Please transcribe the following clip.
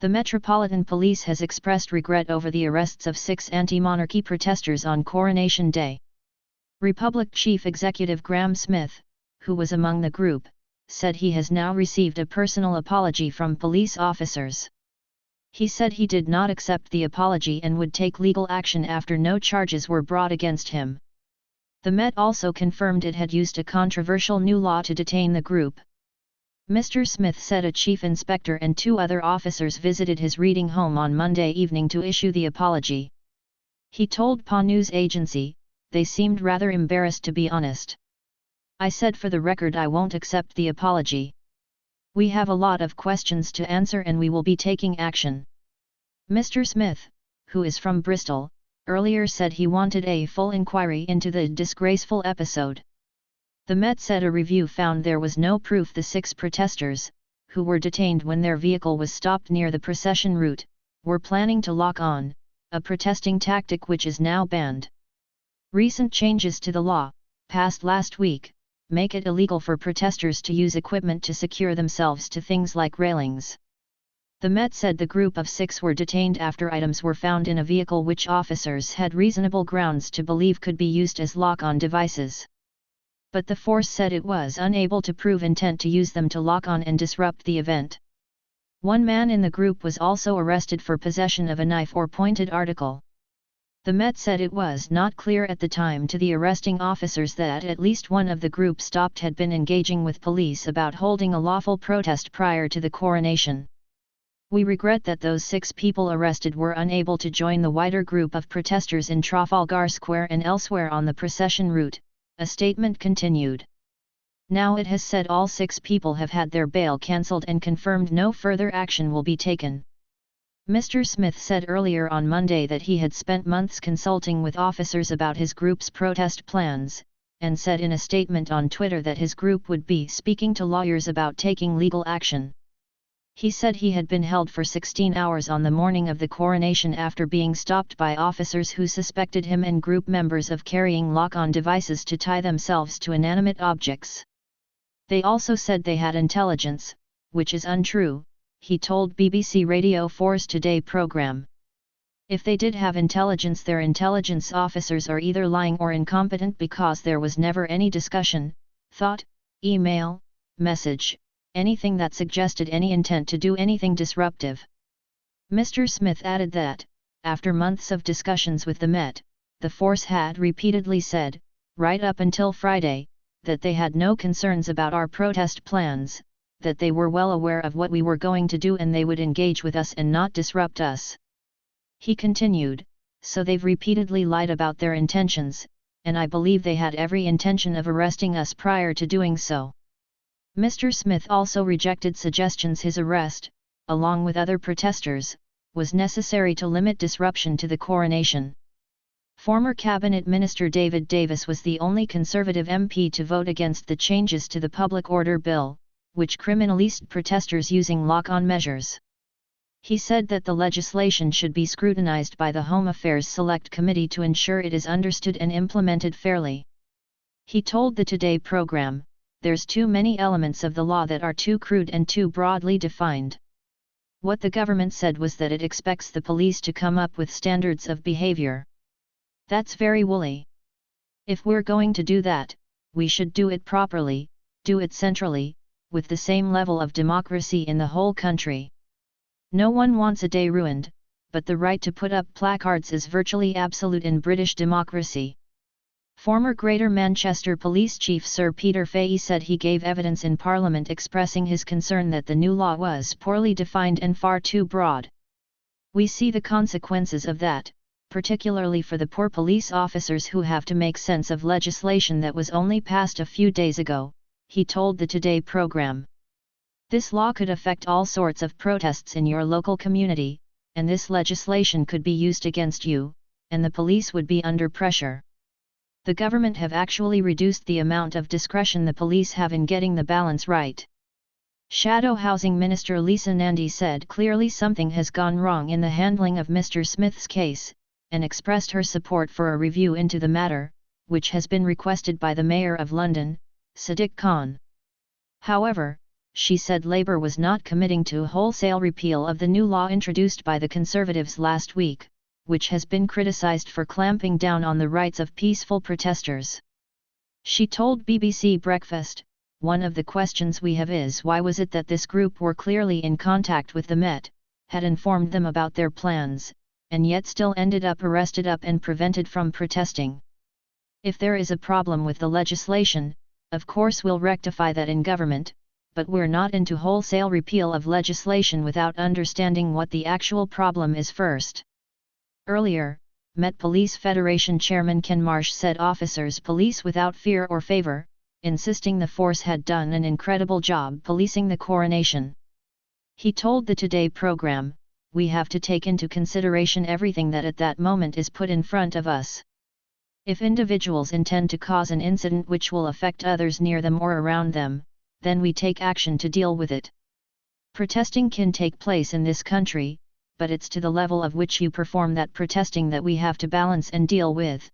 The Metropolitan Police has expressed regret over the arrests of 6 anti-monarchy protesters on Coronation Day. Republic Chief Executive Graham Smith, who was among the group, said he has now received a personal apology from police officers. He said he did not accept the apology and would take legal action after no charges were brought against him. The Met also confirmed it had used a controversial new law to detain the group. Mr. Smith said a chief inspector and 2 other officers visited his Reading home on Monday evening to issue the apology. He told PA News Agency, "They seemed rather embarrassed, to be honest. I said for the record I won't accept the apology. We have a lot of questions to answer and we will be taking action." Mr. Smith, who is from Bristol, earlier said he wanted a full inquiry into the disgraceful episode. The Met said a review found there was no proof the 6 protesters, who were detained when their vehicle was stopped near the procession route, were planning to lock on, a protesting tactic which is now banned. Recent changes to the law, passed last week, make it illegal for protesters to use equipment to secure themselves to things like railings. The Met said the group of 6 were detained after items were found in a vehicle which officers had reasonable grounds to believe could be used as lock-on devices. But the force said it was unable to prove intent to use them to lock on and disrupt the event. One man in the group was also arrested for possession of a knife or pointed article. The Met said it was not clear at the time to the arresting officers that at least one of the group stopped had been engaging with police about holding a lawful protest prior to the coronation. "We regret that those 6 people arrested were unable to join the wider group of protesters in Trafalgar Square and elsewhere on the procession route," a statement continued. Now it has said all 6 people have had their bail cancelled and confirmed no further action will be taken. Mr. Smith said earlier on Monday that he had spent months consulting with officers about his group's protest plans, and said in a statement on Twitter that his group would be speaking to lawyers about taking legal action. He said he had been held for 16 hours on the morning of the coronation after being stopped by officers who suspected him and group members of carrying lock-on devices to tie themselves to inanimate objects. They also said they had intelligence, which is untrue, he told BBC Radio 4's Today programme. If they did have intelligence, their intelligence officers are either lying or incompetent because there was never any discussion, thought, email, message, anything that suggested any intent to do anything disruptive. Mr. Smith added that, after months of discussions with the Met, the force had repeatedly said, right up until Friday, that they had no concerns about our protest plans, that they were well aware of what we were going to do and they would engage with us and not disrupt us. He continued, "So they've repeatedly lied about their intentions, and I believe they had every intention of arresting us prior to doing so." Mr. Smith also rejected suggestions his arrest, along with other protesters, was necessary to limit disruption to the coronation. Former Cabinet Minister David Davis was the only Conservative MP to vote against the changes to the Public Order Bill, which criminalised protesters using lock-on measures. He said that the legislation should be scrutinised by the Home Affairs Select Committee to ensure it is understood and implemented fairly. He told the Today programme, "There's too many elements of the law that are too crude and too broadly defined. What the government said was that it expects the police to come up with standards of behaviour. That's very woolly. If we're going to do that, we should do it properly, do it centrally, with the same level of democracy in the whole country. No one wants a day ruined, but the right to put up placards is virtually absolute in British democracy." Former Greater Manchester Police Chief Sir Peter Fahey said he gave evidence in Parliament expressing his concern that the new law was poorly defined and far too broad. "We see the consequences of that, particularly for the poor police officers who have to make sense of legislation that was only passed a few days ago," he told the Today programme. "This law could affect all sorts of protests in your local community, and this legislation could be used against you, and the police would be under pressure. The government have actually reduced the amount of discretion the police have in getting the balance right." Shadow Housing Minister Lisa Nandy said clearly something has gone wrong in the handling of Mr. Smith's case, and expressed her support for a review into the matter, which has been requested by the Mayor of London, Sadiq Khan. However, she said Labour was not committing to wholesale repeal of the new law introduced by the Conservatives last week, which has been criticised for clamping down on the rights of peaceful protesters. She told BBC Breakfast, "One of the questions we have is why was it that this group were clearly in contact with the Met, had informed them about their plans, and yet still ended up arrested up and prevented from protesting? If there is a problem with the legislation, of course we'll rectify that in government, but we're not into wholesale repeal of legislation without understanding what the actual problem is first." Earlier, Met Police Federation Chairman Ken Marsh said officers police without fear or favour, insisting the force had done an incredible job policing the coronation. He told the Today programme, "We have to take into consideration everything that at that moment is put in front of us. If individuals intend to cause an incident which will affect others near them or around them, then we take action to deal with it. Protesting can take place in this country, but it's to the level of which you perform that protesting that we have to balance and deal with."